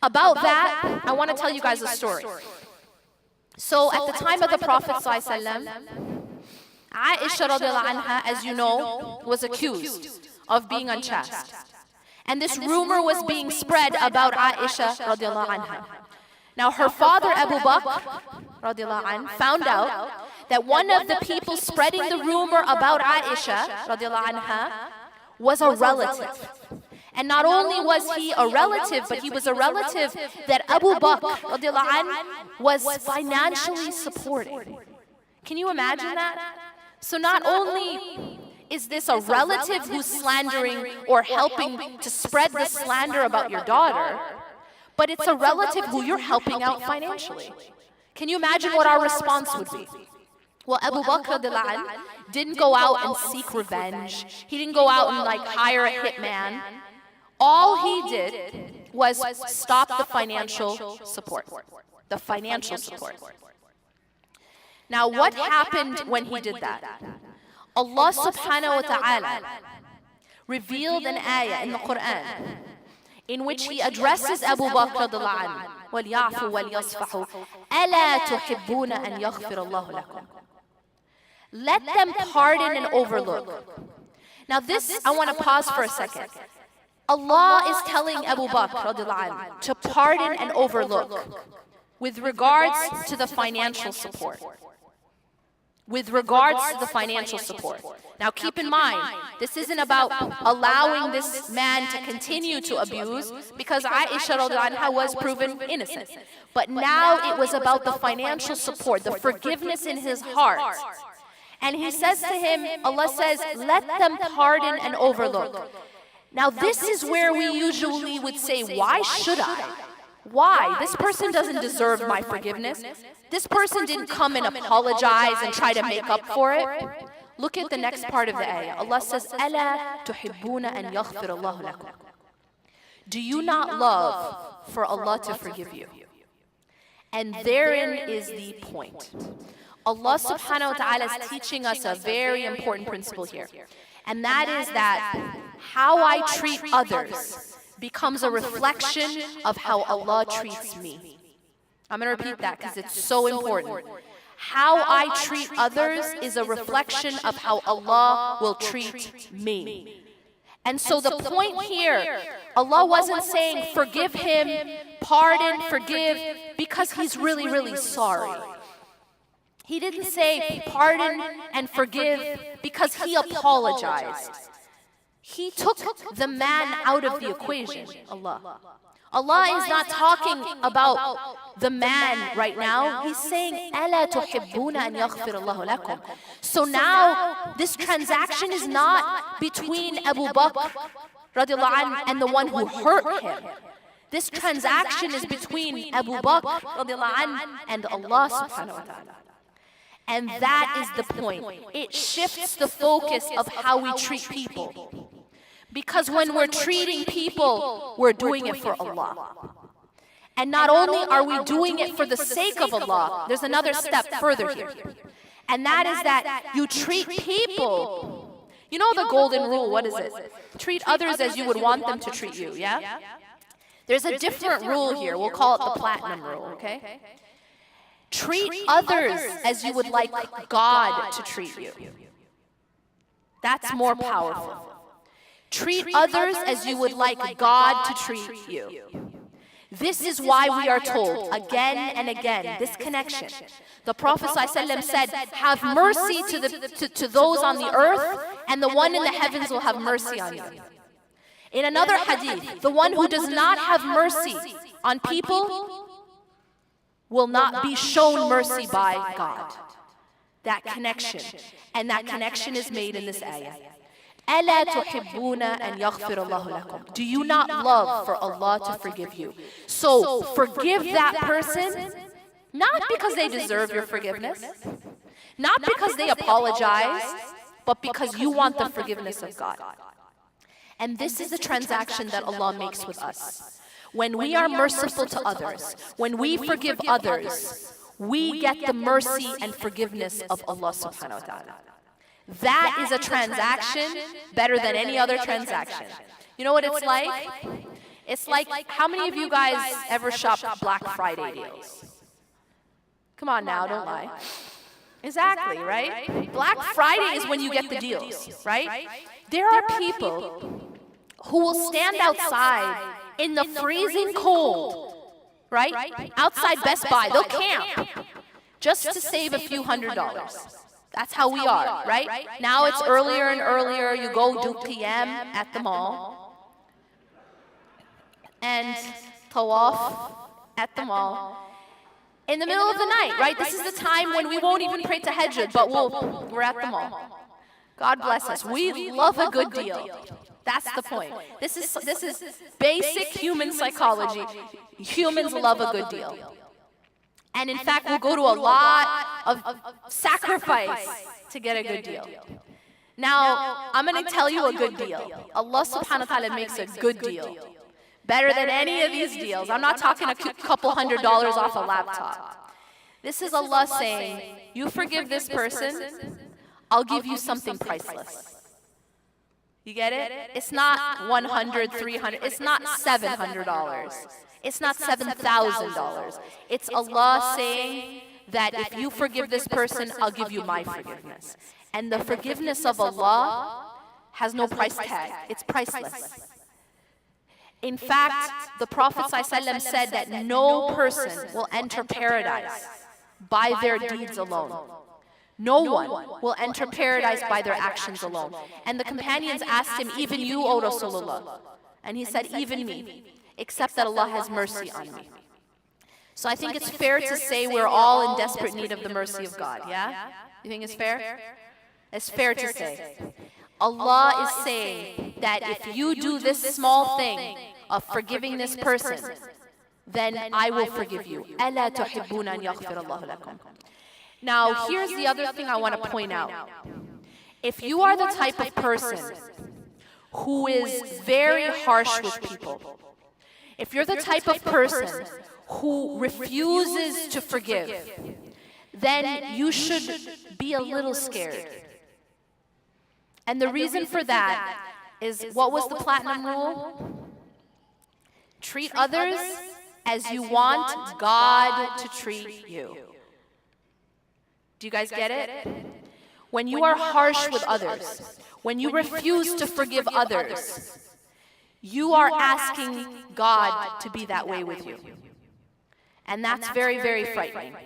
About that, I want to tell you guys a story. So at the time of the Prophet ﷺ, Aisha radiallahu anha, as you know, was accused of being unchaste. And this rumor was being spread about Aisha radiallahu anha. Now her father Abu Bakr radiallahu anh found out that one of the people spreading the rumor about Aisha radiallahu anha was a relative. And not only was he a relative, but he was a relative that Abu Bakr radiallahu anh was financially supporting. Can you imagine that? So not only is this a relative who's slandering or helping to spread the slander about your daughter, but it's a relative who you're helping out financially. Can you imagine what our response would be? Well, Abu Bakr didn't go out and seek revenge. He didn't go out and hire a hitman. All he did was stop the financial support. The financial support. Now, what happened when he did that? Allah subhanahu wa ta'ala revealed an ayah in the Quran in which he addresses Abu Bakr radiallahu anhu, وَلْيَعْفُوا وَلْيَصْفَحُوا أَلَا تُحِبُّونَ أَنْ يَغْفِرَ اللَّهُ لَكُمْ. Let them pardon and overlook. Now this, I want to pause for a second. Allah is telling Abu Bakr radiallahu anhu to pardon and overlook with regards to the financial support. With regards to the financial support. Now keep in mind, this isn't about allowing this man to continue to abuse, because Aisha radiallahu anha was proven innocent. But now it was about the financial support, the forgiveness in his heart. And he says to him, Allah says, let them pardon and overlook. Now this is where we usually would say, why should I? Why? This person doesn't deserve my forgiveness. This person didn't come and apologize and try to make up for it. Look at the next part of the ayah. Allah says, أَلَا تُحِبُّونَ أَنْ يَغْفِرَ اللَّهُ لَكُمْ. Do you not love for Allah to forgive you? And therein is the point. Allah subhanahu wa ta'ala is teaching us a very important principle here. And that is that how I treat others becomes a reflection of how Allah treats me. I'm going to repeat that because it's so important. How I treat others is a reflection of how Allah will treat me. And so the point here, Allah wasn't saying forgive him, pardon, forgive, because he's really, really sorry. He didn't say pardon and forgive because he apologized. He took the man out of the equation, Allah. Allah is not talking about the man right now. He's saying, أَلَا تُحِبُّونَ أَنْ يَغْفِرَ اللَّهُ لَكُمْ. So now, this transaction is not between Abu Bakr radiallahu anh and the one who hurt him. This transaction is between Abu Bakr radiallahu anh and Allah subhanahu wa ta'ala. And that is the point. It shifts the focus of how we treat people. Because when we're treating people, we're doing it for Allah. And not only are we doing it for the sake of Allah, there's another step further here. And that is that you treat people. You know the golden rule, what is it? Treat others as you would want them to treat you, yeah? There's a different rule here. We'll call it the platinum rule, okay? Treat others as you would like God to treat you. That's more powerful. Treat others as you would like God to treat you. This is why we are told again and again, this connection. The Prophet ﷺ said, have mercy to those on the earth, and the one in the heavens will have mercy on you. In another hadith, the one who does not have mercy on people will not be shown mercy by God. That connection. And that connection is made in this ayah. أَلَا تُحِبُّونَ أَنْ يَغْفِرَ اللَّهُ لَكُمْ. Do you not love for Allah to forgive you? So forgive that person, not because they deserve your forgiveness, not because they apologize, but because you want the forgiveness of God. And this is the transaction that Allah makes with us. When we are merciful to others, when we forgive others, we get the mercy and forgiveness of Allah subhanahu wa ta'ala. That is a transaction better than any other transaction. You know what it's like? It's like, how many of you guys ever shop Black Friday deals? Come on now, don't lie. Exactly, right? Black Friday is when you get the deals, right? There are people who will stand outside in the freezing cold, right? Outside Best Buy, they'll camp just to save a few $100s. That's how we are, right? Now it's earlier and earlier. You go do PM at the mall and tawaf at the mall in the middle of the night, right? This is the time when we won't even pray tahajjud, but we're at the mall. God bless us. We love a good deal. That's the point. This is basic human psychology. Humans love a good deal. And in fact, we'll go to a lot of sacrifice to get a good deal. Now, I'm going to tell you a good deal. Allah subhanahu wa ta'ala makes a good deal. Better than any of these deals. I'm not talking a couple $100 off a laptop. This is Allah saying, you forgive this person, I'll give you something priceless. You get it? It's not $100, $300. It's not $700. It's not $7,000. It's Allah saying that if you forgive this person, I'll give you my forgiveness. And the forgiveness of Allah has no price tag. It's priceless. In fact, the Prophet ﷺ said that no person will enter paradise by their deeds alone. No one will enter paradise by their actions alone. And the companions asked him, even you, O Rasulullah? And he said, even me, except that Allah has mercy on me. So I think it's fair to say we're all in desperate need of the mercy of God, yeah? You think it's fair? It's fair to say. Allah is saying that if you do this small thing of forgiving this person, then I will forgive you. أَلَا تُحِبُّونَ أَنْ يَغْفِرَ اللَّهُ لَكُمْ. Now, here's the other thing I want to point out. If you are the type of person who is very harsh with people, if you're the type of person who refuses to forgive, then you should be a little scared. And the reason for that is, what was the platinum rule? Treat others as you want God to treat you. Do you guys get it? When you are harsh with others, when you refuse to forgive others, you are asking God to be that way with you. And that's very, very frightening.